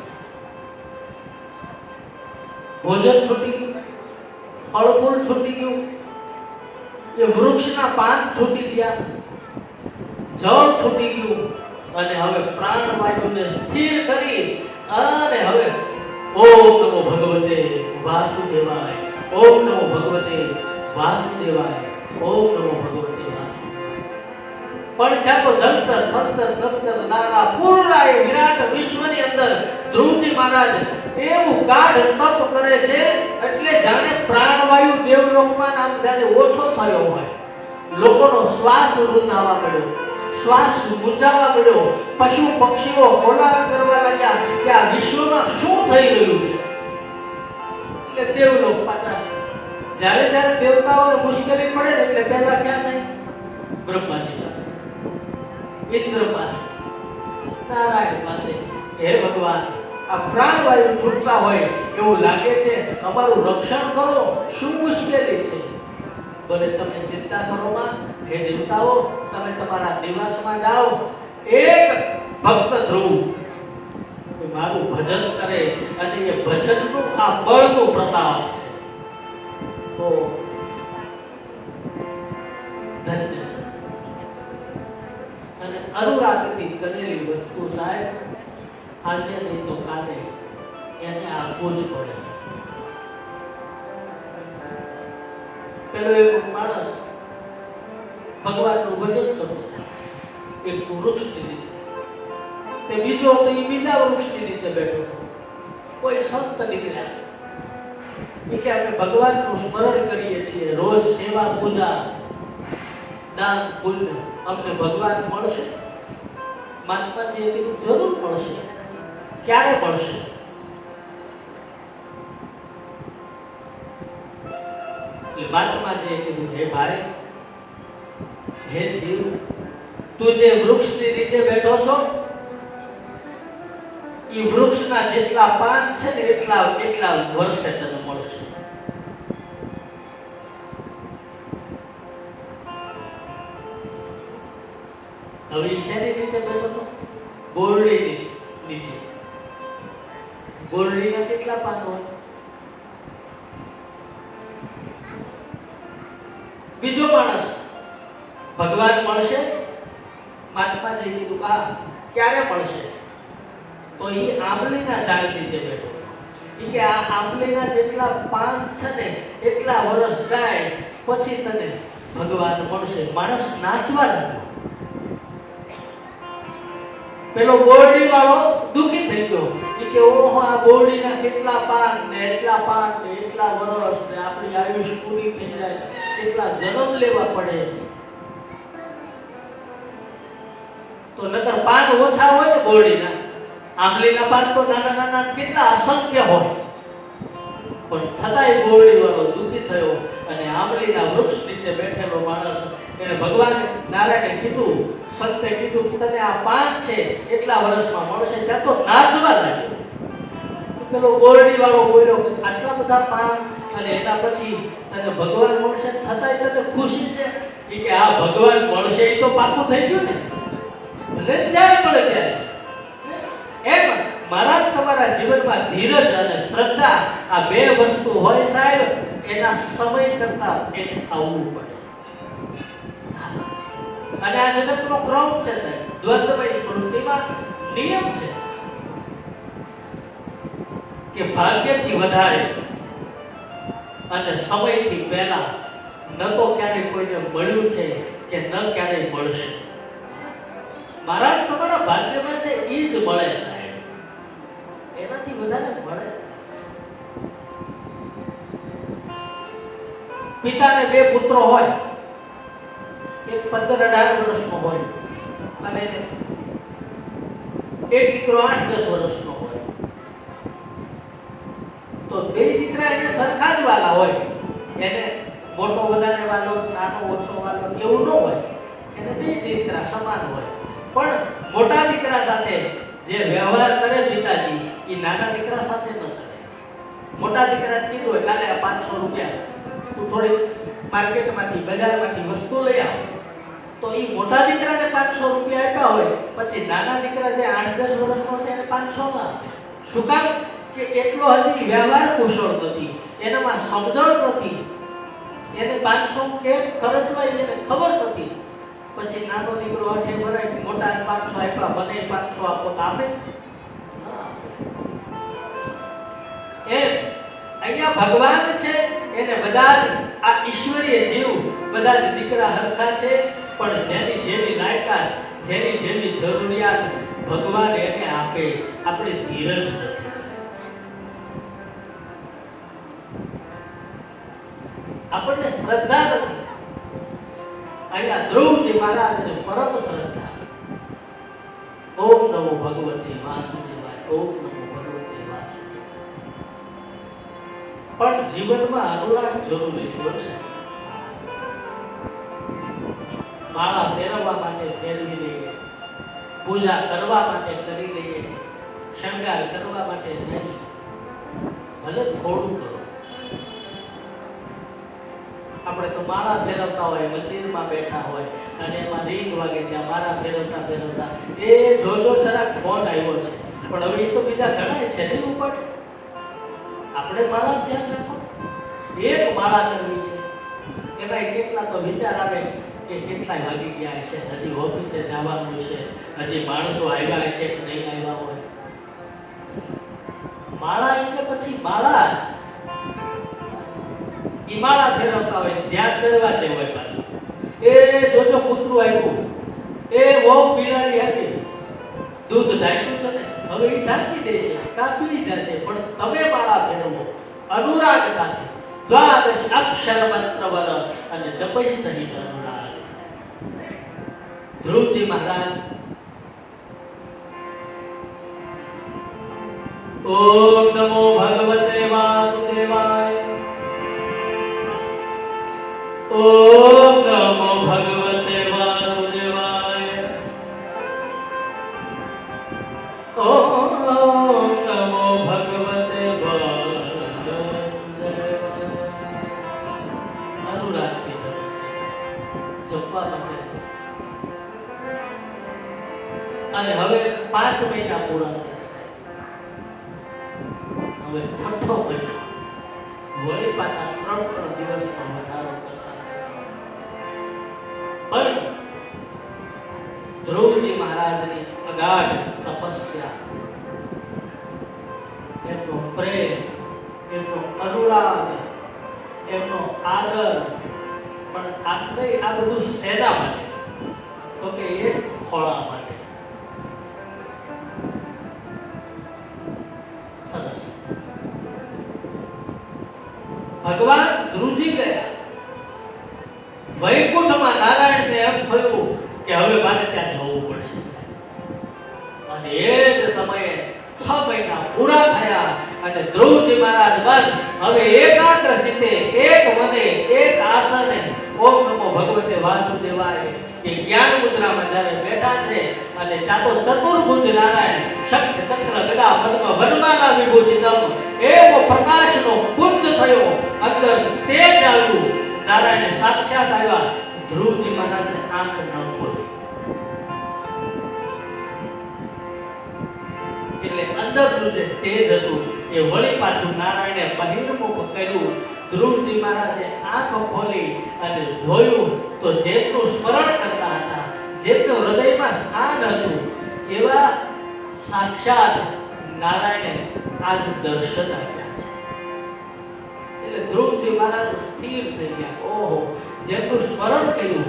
ભોજન છૂટી ગયું, ફળફૂલ છૂટી ગયું, એ વૃક્ષના પાન છૂટી ગયા, જળ છૂટી ગયું અને હવે પ્રાણવાયુને સ્થિર કરી અને હવે ઓમ નમો ભગવતે વાસુદેવાય, ઓમ નમો ભગવતે વાસુદેવાય, ઓમ નમો ભગવતે વાસુદેવાય. પણ ત્યાં તો જંતર થંતર નંતર નાના પૂર્ણા એ વિરાટ વિશ્વની અંદર ધ્રુવજી મહારાજ એવું ગાઢ તપ કરે છે એટલે જાણે પ્રાણવાયુ દેવલોકમાં નામ જાણે ઓછો થયો હોય. લોકોનો શ્વાસ રૂંધાવા મળ્યો, શ્વાસ મૂંઝાવા મળ્યો, પશુ પક્ષીઓ કોલાહલ કરવા લાગ્યા કે આ વિશ્વમાં શું થઈ રહ્યું છે. એટલે દેવલોક પાછા જ્યારે દેવતાઓને મુશ્કેલી પડે ને એટલે પહેલા ક્યાં જાય? બ્રહ્માજી પાસે, ઇન્દ્ર પાસે, નારાયણ પાસે. હે ભગવાન, આ પ્રાણવાયુ છૂટતા હોય એવું લાગે છે, અમારું રક્ષણ કરો, શું મુશ્કેલી છે? બોલે તમે ચિંતા કરો માં, હે દેવતાઓ, તમે તમારા નિવાસમાં જાઓ. એક ભક્ત ધ્રુવ મારું ભજન કરે અને એ ભજનનું આ બળનું પ્રતાપ છે. તો ધન્ય છે. અને અનુરાગથી કરેલી વસ્તુ સાહેબ આજે નહીં તો કાલે એને આપવું જ પડે. પેલો એક માણસ ભગવાનનું ભજન કરતો એક વૃક્ષની નીચે, તે બીજો તો એ બીજા વૃક્ષની નીચે બેઠો હતો. કોઈ સંત નીકળ્યા એ કે આપણે ભગવાનનું સ્મરણ કરીએ છીએ, રોજ સેવા પૂજા દાન પુણ્ય, અમને ભગવાન મળશે? મહાત્માજીએ કીધું જરૂર મળશે. ક્યારે મળશે? એટલે મહાત્માજીએ કીધું, હે ભાઈ, હે જીવ, તું જે વૃક્ષની નીચે બેઠો છો એ વૃક્ષના જેટલા પાન છે ને એટલા વર્ષે તને મળશે. હવે શેની નીચે બેઠો હતો? બોરડીની નીચે. બોરડીના કેટલા પાન હોય? બીજો માણસ ભગવાન મળશે? મહાત્માજી કીધું આ ક્યારે મળશે? તો એ આંબલીના ઝાડ નીચે બેઠો. એ કે આ આંબલીના જેટલા પાન છે ને એટલા વર્ષ જાય પછી તને ભગવાન મળશે. માણસ નાચવા લાગ્યો. પેલો બોરડી વાળો દુખી થઈ ગયો. એ કે ઓહો, આ બોરડીના કેટલા પાન ને એટલા વર્ષ ને આપણી આયુષ પૂરી થઈ જાય, એટલા જન્મ લેવા પડે. તો નકર પાન ઓછા હોય ને બોરડીના, આંબલીના પાન તો નાના કેટલા અસંખ્ય હોય. પણ છતાંય બોરડી વાળો દુખી થયો અને આંબલીના વૃક્ષ નીચે બેઠેલો માણસ એને ભગવાન નારાયણે કીધું, સંતે કીધું, તને આ પાન છે એટલા વર્ષમાં મળશે. ત્યાં તો નાચવા લાગ્યો. પેલો બોરડી વાળો બોલ્યો, આટલા બધા પાન અને એના પછી તને ભગવાન મળશે, છતાંય તને ખુશી છે? એ કે આ ભગવાન મળશે એ તો પાકું થઈ ગયું ને, ભલે જ્યારે મળે ત્યારે. એમ મારા તમારા જીવનમાં ધીરજ અને શ્રદ્ધા આ બે વસ્તુ હોય સાહેબ, એના સમય કરતા એને આવવું પડે. અને આ જગતનો ક્રમ છે સાહેબ, દ્વંદ્વમય સૃષ્ટિમાં નિયમ છે કે ભાગ્યથી વધારે અને સમયથી પહેલા ન તો ક્યારેય કોઈને મળ્યું છે કે ન ક્યારેય મળશે. મારા તમારા ભાગ્યમાં છે એ જ મળે સાહેબ, એનાથી વધારે મળે. પિતાને બે પુત્રો હોય, એક 15-18 વર્ષનો હોય અને એક દીકરો 8-10 વર્ષનો હોય. તો બે દીકરા એને સરખા જ વાલા હોય. એને મોટો વધારે વાલો, નાનો ઓછો વાલો એવું ન હોય. એને બે દીકરા સમાન હોય. પણ મોટા દીકરા સાથે જે વ્યવહાર કરે પિતાજી એ નાના દીકરા સાથે ન કરે. મોટા દીકરાને કીધું હોય કાલે 500 રૂપિયા તું થોડી માર્કેટમાંથી બજારમાંથી વસ્તુ લઈ આવ, તો એ મોટા દીકરાને 500 રૂપિયા આપ્યા હોય, પછી નાના દીકરા જે 8-10 વર્ષનો છે એને 500 ના આપે. શું કામ? કે એટલો હજી વ્યવહાર કુશળ નથી, એનામાં સમજણ નથી, એને 500 કેમ ખર્ચવા એને ખબર નથી. પછી નાનો દીકરો અઠે ભરાય, મોટા 500 આપ્યા, મને 500 આપો તો આપે? એમ અહીંયા ભગવાન છે એને બધા જ આ ઈશ્વરીય જીવ બધા જ દીકરા હરખા છે, પણ જેની જેવી લાયકાત, જેની જેવી જરૂરિયાત ભગવાન એને આપે. આપણે ધીરજ નથી, આપણને શ્રદ્ધા નથી. અહીંયા ધ્રુવજી મહારાજને પરમ શ્રદ્ધા. ઓમ નમો ભગવતે વાસુદેવાય, ઓમ નમો ભગવતે વાસુદેવાય. પણ જીવનમાં અનુરાગ જરૂરી છે. માળા ફેરવવા માટે ફેરવી લઈએ, પૂજા કરવા માટે કરી લઈએ, શણગાર કરવા માટે નહીં, ભલે થોડું કરો. આપણે તો માળા ફેરવતા હોય, મંદિરમાં બેઠા હોય અને એમાં રીંગ વાગે ત્યાં માળા ફેરવતા ફેરવતા એ જોજો જરાક ફોન આવ્યો છે, પણ હવે એ તો બીજા ઘણા છે નહીં ઉપર. આપણે માળા ધ્યાન રાખો, એક માળા કરવી છે એમાં કેટલા તો વિચાર આવે કે કેટલા વાગી ગયા હશે, હજી ઓફિસે જવાનું છે, હજી માણસો આવ્યા હશે કે નહીં આવ્યા હોય. માળા એટલે પછી માળા ઈ માળા ફેરવતા હોય, ધ્યાન કરવા છે હોય પાછું. એ જોજો કૂતરું આવ્યું, એ બહુ પીડાડી હતી, દૂધ ઢાંક્યું છે ને, હવે એ ઢાંકી દે છે, કાપી જશે, પણ તમે માળા ફેરવો અનુરાગ સાથે, દ્વાદશ અક્ષર મંત્ર વર અને જપઈ સહિત અનુરાગ. ધ્રુવજી મહારાજ ઓમ નમો ભગવતે વાસુદેવાય, ઓમ નમો ભગવતે વાસુદેવાય, ઓમ નમો ભગવતે વાસુદેવાય. અનુરાગથી જપવા માટે. અને હવે 5 મહિના પૂરા થયા, હવે છઠ્ઠો મહિનો, વળી પાછા 3 દિવસનો વધારો કરતા. પણ ધ્રુવજી મહારાજની અગાઢ તપસ્યા, એમનો પ્રેમ, એમનો અનુરાગ, એમનો આદર, પણ આખરે આ બધું શેના માટે? તો કે એક ખોળા માટે. સરસ. ભગવાન ધ્રુજી ગયા વૈકુંઠમાં. નારાયણને એમ થયું કે હવે મારે ત્યાં જવું પડશે, અને એ જ સમયે 6 મહિના પૂરા થયા અને ધ્રુવજી મહારાજ બસ હવે એકાગ્ર ચિત્તે, એક મને, એક આસને ઓમ નમો ભગવતે વાસુદેવાય એ જ્ઞાન મુદ્રામાં જ્યારે બેઠા છે અને ચાતો ચતુર્ભુજ નારાયણ શંખ ચક્ર ગદા પદ્મ વનમાલા વિભૂષિતમ એવો પ્રકાશનો પુંજ થયો, અંદર તેજ આવ્યું, નારાયણ સાક્ષાત આવ્યા. ધ્રુવજી મહારાજને આંખ ન ખોલી, એટલે અંદરનું જે તેજ હતું એ વળી પાછું નારાયણે બહિર્મુખ કર્યું. ધ્રુવજી મહારાજે આંખ ખોલી અને જોયું તો જેમનું સ્મરણ કરતા હતા, જેમનું હૃદયમાં સ્થાન હતું, એવા સાક્ષાત નારાયણે આજ દર્શન આપ્યા છે. એટલે ધ્રુવજી મહારાજ સ્થિર થઈ ગયા. ઓહો, જેમનું સ્મરણ કર્યું,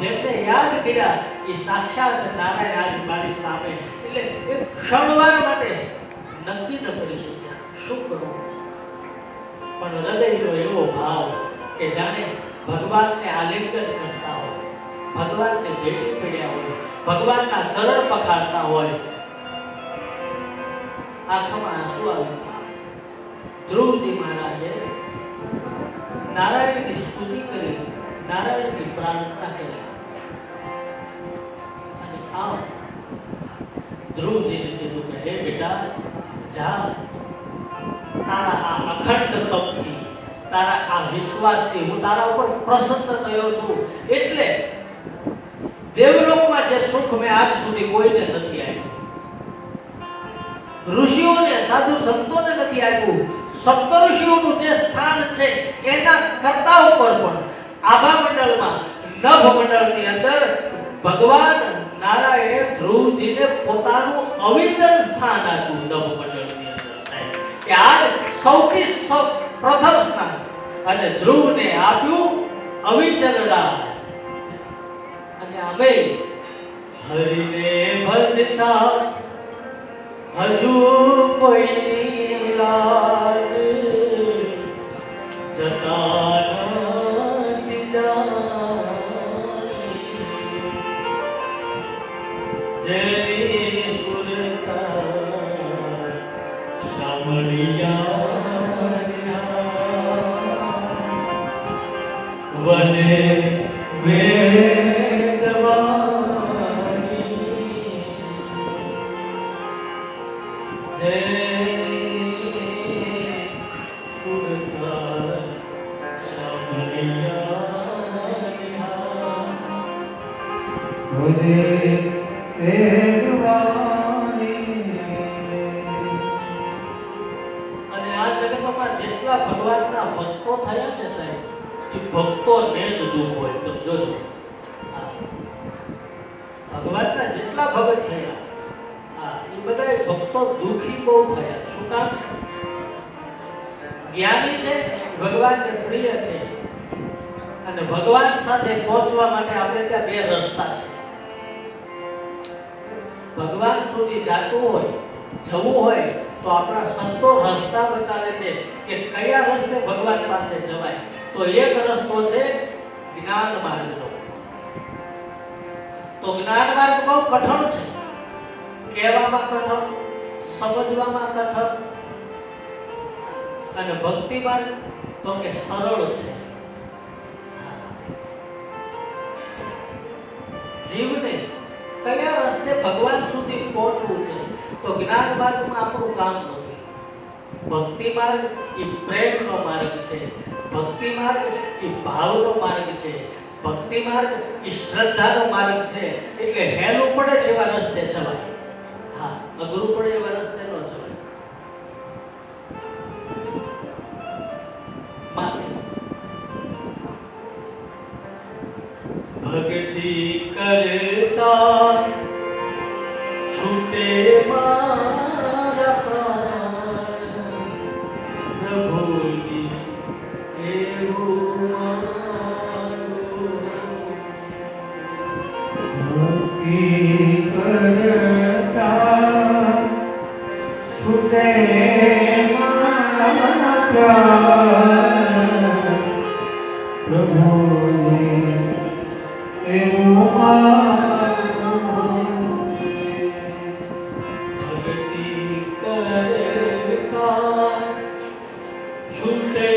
જેમને યાદ કર્યા, એ સાક્ષાત નારાયણ આજ મારી સામે. એટલે એક ક્ષણવાર માટે નક્કી ન કરી શક્યા શું કરવું, પણ હૃદયનો એવો ભાવ કે જાણે ભગવાનને આલિંગન કરતા હોય, ભગવાનને ભેટી પડ્યા હોય, ભગવાનના ચરણ પખાડતા હોય. આંખમાં આંસુ આવ્યા. ધ્રુવજી મહારાજે નારાયણની સ્તુતિ કરી, નારાયણની પ્રાર્થના કરી અને આમ ધ્રુવજીને કીધું કે હે બેટા, જા, તારા આ અખંડ તપથી, તારા આ વિશ્વાસથી હું તારા ઉપર પ્રસન્ન થયો છું. એટલે દેવલોકમાં જે સુખ મેં આજ સુધી કોઈને નથી આપ્યું, ઋષિઓને, સાધુ સંતોને નથી આપ્યું, સપ્તઋષિઓનું જે સ્થાન છે એના કરતા ઉપર પણ આભા મંડળમાં, નભ મંડળની અંદર ભગવાન નારાયણે ધ્રુવજીને પોતાનું અવિચલ સ્થાન આપ્યું. નભ મંડળની અંદર કે આ સૌથી પ્રથમ સ્થાન, અને ધ્રુવને આપ્યું અવિચલ રાજ. અને અમે હરિને ભજતા હજુ કોઈની લાજ જતા નથી જાય. વને વેદવાણી જય સુરતા અને આ જગતમાં જેટલા ભગવાનના ભક્તો થયા છે સાહેબ, એ ભક્તોને જ દુઃખ હોય. તમે જોજો, ભગવાનના જેટલા ભગત થયા, એ બધા ભક્તો દુઃખી બહુ થયા. શું કામ? જ્ઞાની છે, ભગવાનને પ્રિય છે, અને ભગવાન સાથે પહોંચવા માટે આપણે ત્યાં બે રસ્તા છે. ભગવાન સુધી જાતું હોય, જવું હોય તો આપણા સંતો રસ્તા બતાવે છે કે કયા રસ્તે ભગવાન પાસે જવાય. તો એક રસ્તો છે જ્ઞાન માર્ગનો. તો જ્ઞાન માર્ગ બહુ કઠણ છે, કહેવામાં કઠણ, સમજવામાં કઠણ. અને ભક્તિ માર્ગ તો કે સરળ છે. જીવને કયા રસ્તે ભગવાન સુધી પહોંચવું છે, તો જ્ઞાન માર્ગમાં આપણું કામ નથી. ભક્તિ માર્ગ એ પ્રેમનો માર્ગ છે, ભક્તિ માર્ગ એ ભાવનો માર્ગ છે, ભક્તિ માર્ગ એ શ્રદ્ધાનો માર્ગ છે. એટલે હેલું પડે એવા રસ્તે જવાય, હા, અઘરું પડે એવા રસ્તે ન જવાય. માટે ભક્તિ કરતા છૂટે મારા પ્રાણ, પ્રભુજી એવું મારું. ભક્તિ કરતા છૂટે મારા પ્રાણ, પ્રભુજી એવું મારું. ભક્તિ કરતા છૂટે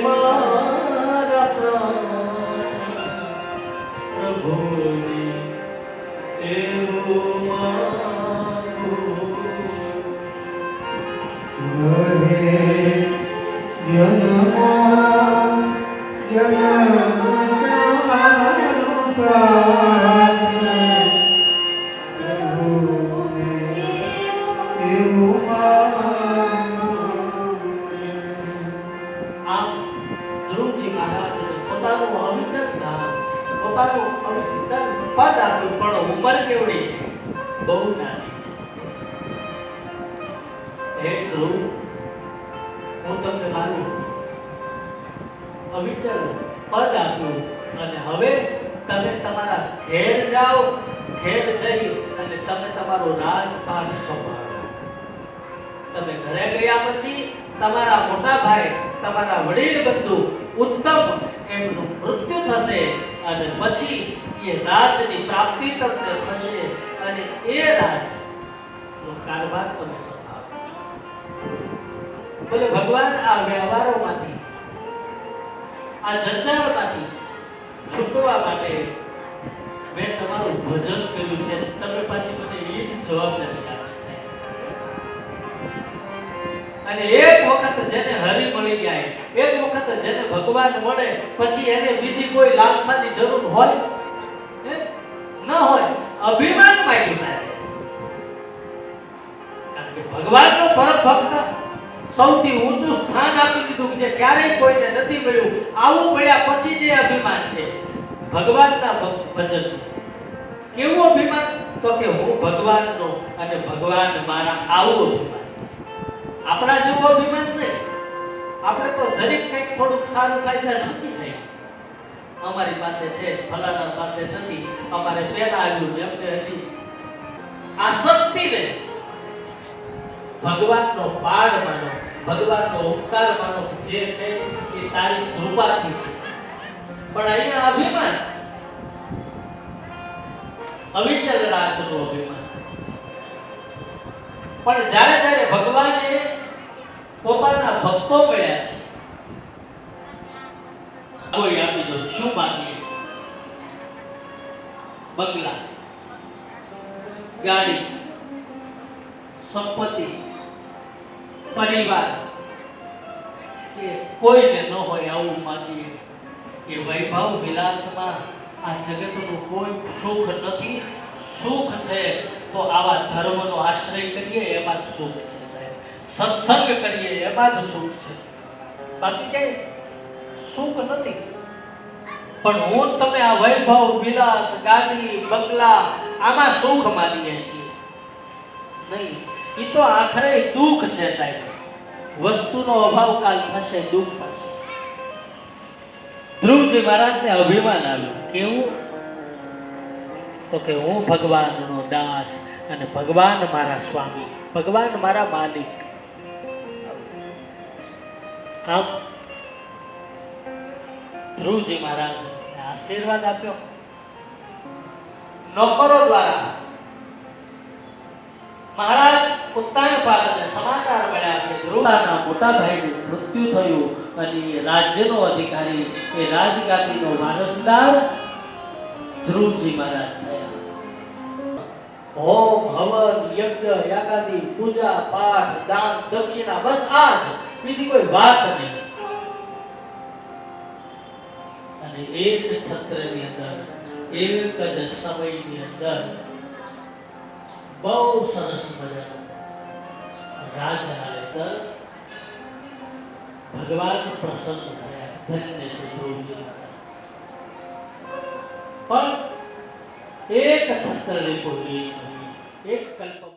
મારા પ્રાણ, પ્રભુજી એવું મારું. રહે જન્મો જન્મનો સાથ, પ્રભુને એવું મારું. આમ ધ્રુવજી મહારાજે પોતાનું અવિચલ ધામ, પોતાનું અવિચલ પદ આપ્યું, પણ ઉંમર કેવડી છે? બહુ નાની છે. હે ધ્રુવ, હું તમને મારું અવિચલ પદ આપ્યું, અને હવે તમે તમારા ઘેર જાઓ. ઘેર જઈ અને તમે તમારું રાજપાટ સંભાળો. તમે ઘરે ગયા પછી તમારા મોટા ભાઈ, તમારા વડીલ બંધુ ઉત્તમ એમનું મૃત્યુ થશે, અને પછી એ રાજની પ્રાપ્તિ તમને થશે, અને એ રાજનો કારભાર તમે સંભાળો. બોલે ભગવાન આ વ્યવહારોમાંથી, આ જંજાળમાંથી છૂટવા માટે મેં તમારું ભજન કર્યું છે. તમે પાછી મને એ જ જવાબદારી આપી છે. અને એક વખત જેને હરિ મળી જાય, એક વખત જેને ભગવાન મળે, પછી એને બીજી કોઈ લાલસાની જરૂર હોય ન હોય. અભિમાન માંગ્યું સાહેબ, કારણ કે ભગવાનનો પરમ ભક્ત સૌથી ઊંચું સ્થાન આપી દીધું જે ક્યારેય કોઈને નથી મળ્યું. આવું મળ્યા પછી જે અભિમાન છે ભગવાનના ભજન. કેવું અભિમાન? તો કે હું ભગવાનનો અને ભગવાન મારા. આવું અભિમાન. આપણા જેવો અભિમાન નહીં. આપણે તો જરીક કંઈક થોડુંક સારું થાય ત્યાં છૂટી જાય. અમારી પાસે છે, ફલાણા પાસે નથી, અમારે પેલા આવ્યું એમને હજી આસક્તિ નહીં. ભગવાનનો પાડ માનો, ભગવાનનો ઉપકાર માનો, જે છે એ તારી કૃપાથી છે. પણ અહીંયા અભિમાન, અવિચલ રાજનો અભિમાન. પણ જ્યારે જ્યારે ભગવાને પોતાના ભક્તો મળ્યા છે, કોઈ આપી દો. બંગલા, ગાડી, સંપત્તિ, પરિવાર એ કોઈને ન હોય આવું માનીએ કે વૈભવ વિલાસમાં આ જગતનું કોઈ સુખ નથી. સુખ છે તો આવા ધર્મનો આશ્રય કરીએ એમાં જ સુખ છે. સત્સંગ કરીએ એમાં જ સુખ છે. બાકી ક્યાંય સુખ નથી. પણ હું તમે આ વૈભવ વિલાસ, ગાડી, બંગલા આમાં સુખ માનીએ છીએ નહીં. એ તો આખરે દુઃખ છે સાહેબ. વસ્તુનો અભાવ કાલ થશે, દુઃખ થશે. ધ્રુવજી મહારાજને અભિમાન આવ્યું. કેવું? તો કે હું ભગવાનનો દાસ અને ભગવાન મારા સ્વામી, ભગવાન મારા માલિક. આમ ધ્રુવજી મહારાજ આશીર્વાદ આપ્યો. નોકરો દ્વારા મહારાજ ઉત્તાનપાદને સમાચાર મળ્યા કે ધ્રુવના મોટા ભાઈનું મૃત્યુ થયું અને એ રાજ્યનો અધિકારી, એ રાજગાદીનો વારસદાર ધ્રુવજી મહારાજ થયા. હોમ, હવન, યજ્ઞ, યાગાદી, પૂજા, પાઠ, દાન, દક્ષિણા, બસ આ જ, બીજી કોઈ વાત નહીં. અને એક છત્રની અંદર, એક જ સમયની અંદર બહુ સરસ મજાનો રાજ હાલે. ભગવાન પ્રસન્ન થયા. ધન્ય છે ધ્રુવજી. પણ એક છત્રની કોઈ એક કલ્પ